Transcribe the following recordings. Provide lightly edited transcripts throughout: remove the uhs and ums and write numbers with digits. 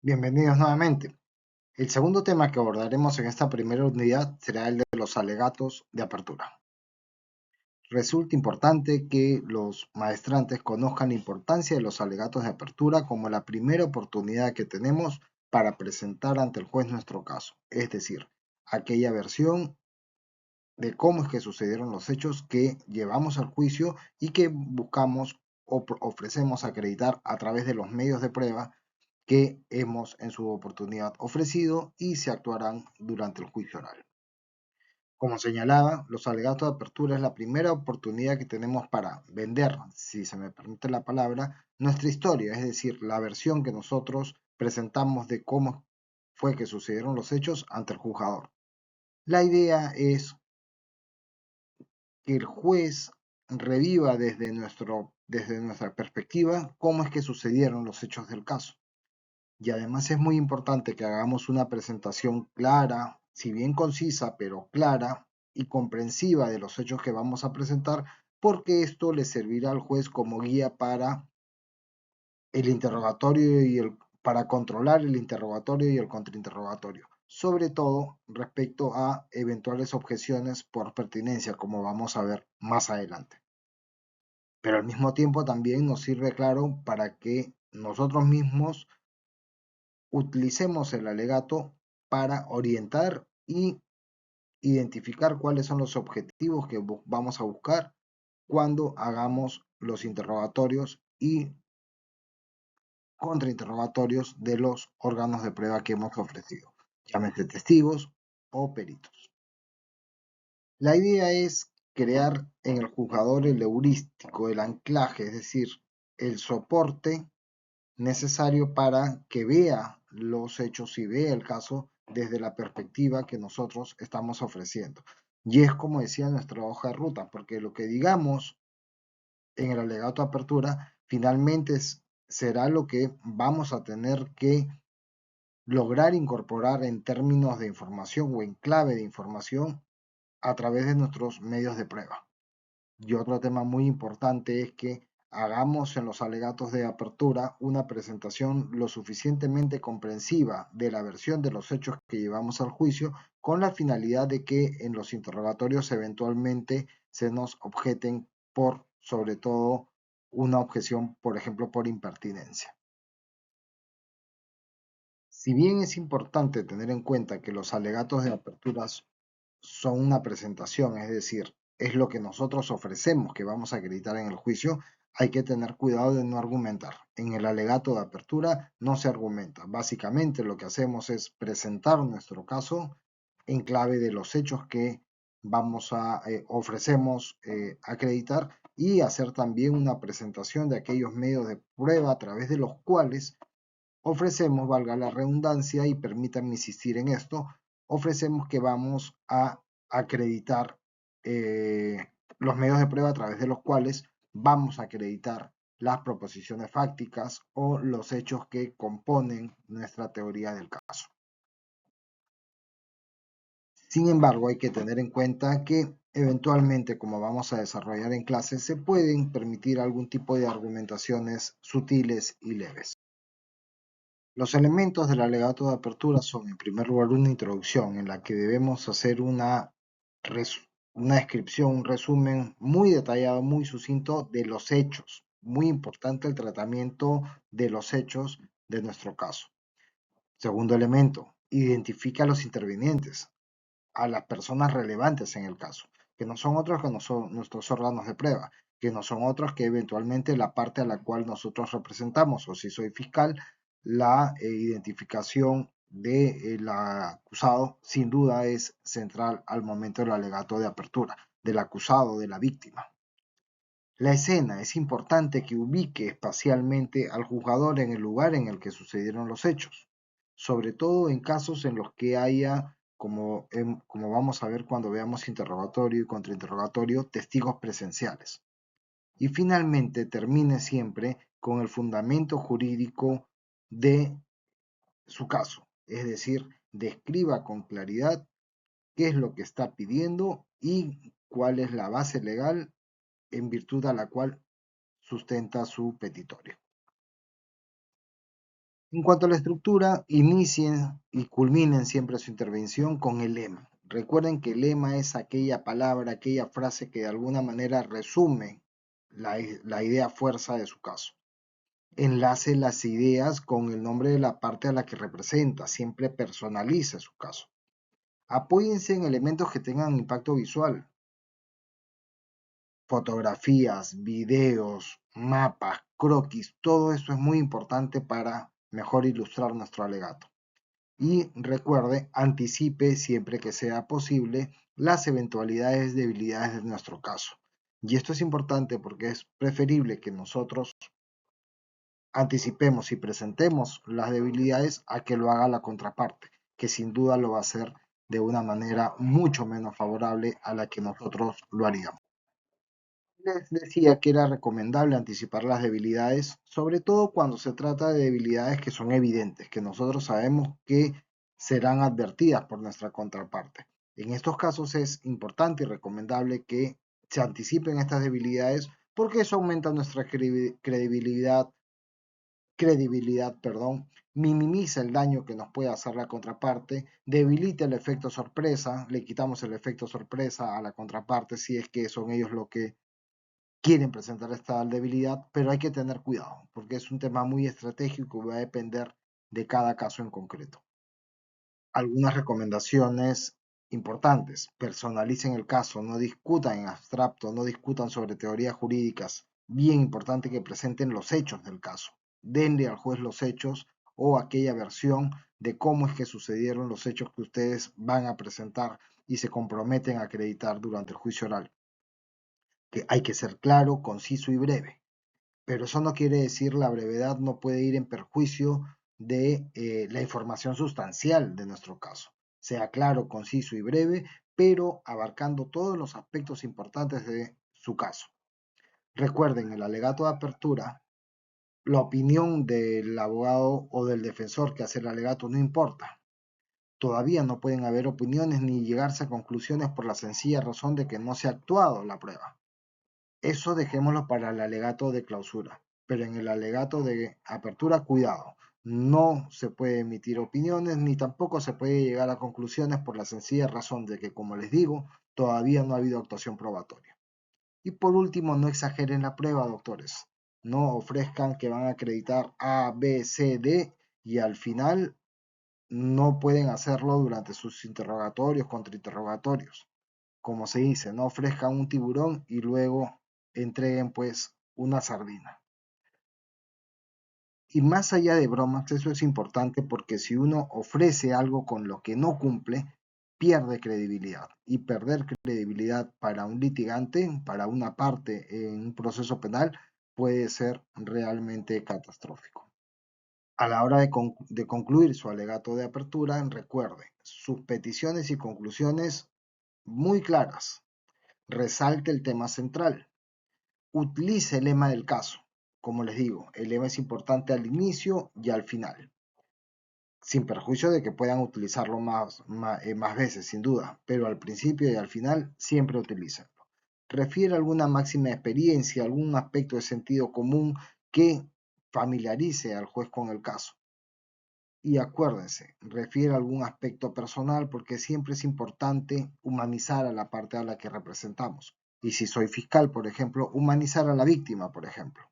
Bienvenidos nuevamente. El segundo tema que abordaremos en esta primera unidad será el de los alegatos de apertura. Resulta importante que los maestrantes conozcan la importancia de los alegatos de apertura como la primera oportunidad que tenemos para presentar ante el juez nuestro caso, es decir, aquella versión de cómo es que sucedieron los hechos que llevamos al juicio y que buscamos o ofrecemos acreditar a través de los medios de prueba que hemos en su oportunidad ofrecido y se actuarán durante el juicio oral. Como señalaba, los alegatos de apertura es la primera oportunidad que tenemos para vender, si se me permite la palabra, nuestra historia, es decir, la versión que nosotros presentamos de cómo fue que sucedieron los hechos ante el juzgador. La idea es que el juez reviva desde nuestra perspectiva cómo es que sucedieron los hechos del caso. Y además es muy importante que hagamos una presentación clara, si bien concisa, pero clara y comprensiva de los hechos que vamos a presentar, porque esto le servirá al juez como guía para el interrogatorio para controlar el interrogatorio y el contrainterrogatorio, sobre todo respecto a eventuales objeciones por pertinencia, como vamos a ver más adelante. Pero al mismo tiempo también nos sirve claro para que nosotros mismos utilicemos el alegato para orientar y identificar cuáles son los objetivos que vamos a buscar cuando hagamos los interrogatorios y contrainterrogatorios de los órganos de prueba que hemos ofrecido, llámese testigos o peritos. La idea es crear en el juzgador el heurístico, el anclaje, es decir, el soporte necesario para que vea los hechos y vea el caso desde la perspectiva que nosotros estamos ofreciendo. Y es como decía nuestra hoja de ruta, porque lo que digamos en el alegato de apertura finalmente será lo que vamos a tener que lograr incorporar en términos de información o en clave de información a través de nuestros medios de prueba. Y otro tema muy importante es que hagamos en los alegatos de apertura una presentación lo suficientemente comprensiva de la versión de los hechos que llevamos al juicio con la finalidad de que en los interrogatorios eventualmente se nos objeten por, sobre todo, una objeción, por ejemplo, por impertinencia. Si bien es importante tener en cuenta que los alegatos de apertura son una presentación, es decir, es lo que nosotros ofrecemos que vamos a acreditar en el juicio, hay que tener cuidado de no argumentar. En el alegato de apertura no se argumenta. Básicamente lo que hacemos es presentar nuestro caso en clave de los hechos que ofrecemos acreditar y hacer también una presentación de aquellos medios de prueba a través de los cuales ofrecemos, valga la redundancia y permítanme insistir en esto, ofrecemos que vamos a acreditar los medios de prueba a través de los cuales vamos a acreditar las proposiciones fácticas o los hechos que componen nuestra teoría del caso. Sin embargo, hay que tener en cuenta que eventualmente, como vamos a desarrollar en clase, se pueden permitir algún tipo de argumentaciones sutiles y leves. Los elementos del alegato de apertura son, en primer lugar, una introducción en la que debemos hacer una descripción, un resumen muy detallado, muy sucinto de los hechos. Muy importante el tratamiento de los hechos de nuestro caso. Segundo elemento, identifica a los intervinientes, a las personas relevantes en el caso, que no son otros que no son nuestros órganos de prueba, que no son otros que eventualmente la parte a la cual nosotros representamos, o si soy fiscal, la identificación del acusado sin duda es central al momento del alegato de apertura, del acusado, de la víctima. La escena es importante que ubique espacialmente al juzgador en el lugar en el que sucedieron los hechos, sobre todo en casos en los que haya, como vamos a ver cuando veamos interrogatorio y contrainterrogatorio, testigos presenciales. Y finalmente termine siempre con el fundamento jurídico de su caso, es decir, describa con claridad qué es lo que está pidiendo y cuál es la base legal en virtud a la cual sustenta su petitorio. En cuanto a la estructura, inicien y culminen siempre su intervención con el lema. Recuerden que el lema es aquella palabra, aquella frase que de alguna manera resume la idea fuerza de su caso. Enlace las ideas con el nombre de la parte a la que representa, siempre personalice su caso. Apóyense en elementos que tengan impacto visual, fotografías, videos, mapas, croquis, todo eso es muy importante para mejor ilustrar nuestro alegato. Y recuerde, anticipe siempre que sea posible las eventualidades de debilidades de nuestro caso. Y esto es importante porque es preferible que nosotros anticipemos y presentemos las debilidades a que lo haga la contraparte, que sin duda lo va a hacer de una manera mucho menos favorable a la que nosotros lo haríamos. Les decía que era recomendable anticipar las debilidades, sobre todo cuando se trata de debilidades que son evidentes, que nosotros sabemos que serán advertidas por nuestra contraparte. En estos casos es importante y recomendable que se anticipen estas debilidades porque eso aumenta nuestra credibilidad, minimiza el daño que nos puede hacer la contraparte, debilita el efecto sorpresa, le quitamos el efecto sorpresa a la contraparte si es que son ellos los que quieren presentar esta debilidad, pero hay que tener cuidado porque es un tema muy estratégico y va a depender de cada caso en concreto. Algunas recomendaciones importantes: personalicen el caso, no discutan en abstracto, no discutan sobre teorías jurídicas. Bien importante que presenten los hechos del caso. Denle al juez los hechos o aquella versión de cómo es que sucedieron los hechos que ustedes van a presentar y se comprometen a acreditar durante el juicio oral. Que hay que ser claro, conciso y breve. Pero eso no quiere decir, la brevedad no puede ir en perjuicio de la información sustancial de nuestro caso. Sea claro, conciso y breve, pero abarcando todos los aspectos importantes de su caso. Recuerden, el alegato de apertura, la opinión del abogado o del defensor que hace el alegato no importa. Todavía no pueden haber opiniones ni llegarse a conclusiones por la sencilla razón de que no se ha actuado la prueba. Eso dejémoslo para el alegato de clausura, pero en el alegato de apertura, cuidado, no se puede emitir opiniones ni tampoco se puede llegar a conclusiones por la sencilla razón de que, como les digo, todavía no ha habido actuación probatoria. Y por último, no exageren la prueba, doctores. No ofrezcan que van a acreditar A, B, C, D y al final no pueden hacerlo durante sus interrogatorios, contrainterrogatorios. Como se dice, no ofrezcan un tiburón y luego entreguen pues una sardina. Y más allá de bromas, eso es importante porque si uno ofrece algo con lo que no cumple, pierde credibilidad. Y perder credibilidad para un litigante, para una parte en un proceso penal, puede ser realmente catastrófico. A la hora de concluir su alegato de apertura, recuerde sus peticiones y conclusiones muy claras. Resalte el tema central. Utilice el lema del caso. Como les digo, el lema es importante al inicio y al final, sin perjuicio de que puedan utilizarlo más veces, sin duda, pero al principio y al final siempre utilícenlo. Refiere alguna máxima experiencia, algún aspecto de sentido común que familiarice al juez con el caso. Y acuérdense, refiere algún aspecto personal porque siempre es importante humanizar a la parte a la que representamos. Y si soy fiscal, por ejemplo, humanizar a la víctima, por ejemplo.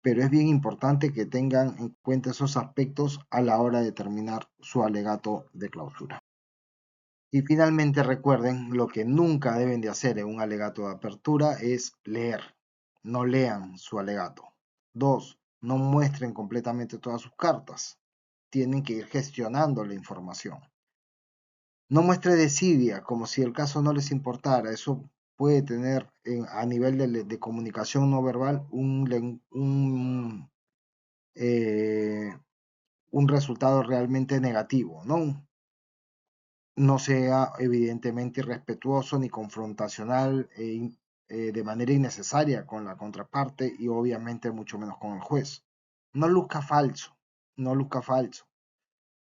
Pero es bien importante que tengan en cuenta esos aspectos a la hora de terminar su alegato de clausura. Y finalmente recuerden, lo que nunca deben de hacer en un alegato de apertura es leer. No lean su alegato. 2. No muestren completamente todas sus cartas. Tienen que ir gestionando la información. No muestre desidia, como si el caso no les importara. Eso puede tener a nivel de comunicación no verbal un resultado realmente negativo, ¿no? No sea evidentemente irrespetuoso ni confrontacional de manera innecesaria con la contraparte y obviamente mucho menos con el juez. No luzca falso, no luzca falso.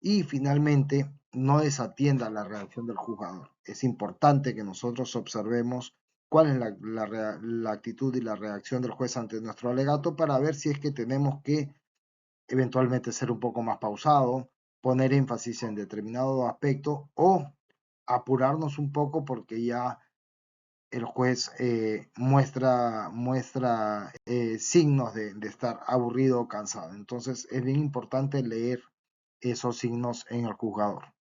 Y finalmente, no desatienda la reacción del juzgador. Es importante que nosotros observemos cuál es la actitud y la reacción del juez ante nuestro alegato para ver si es que tenemos que eventualmente ser un poco más pausado, poner énfasis en determinado aspecto o apurarnos un poco porque ya el juez muestra signos de estar aburrido o cansado. Entonces es bien importante leer esos signos en el juzgador.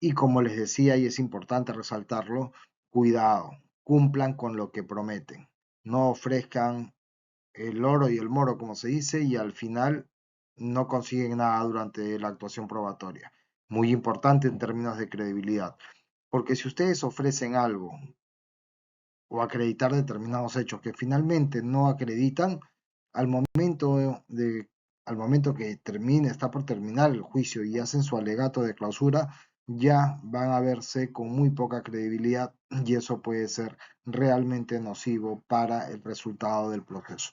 Y como les decía, y es importante resaltarlo, cuidado, cumplan con lo que prometen. No ofrezcan el oro y el moro, como se dice, y al final no consiguen nada durante la actuación probatoria. Muy importante en términos de credibilidad, porque si ustedes ofrecen algo o acreditar determinados hechos que finalmente no acreditan, al momento al momento que está por terminar el juicio y hacen su alegato de clausura, ya van a verse con muy poca credibilidad y eso puede ser realmente nocivo para el resultado del proceso.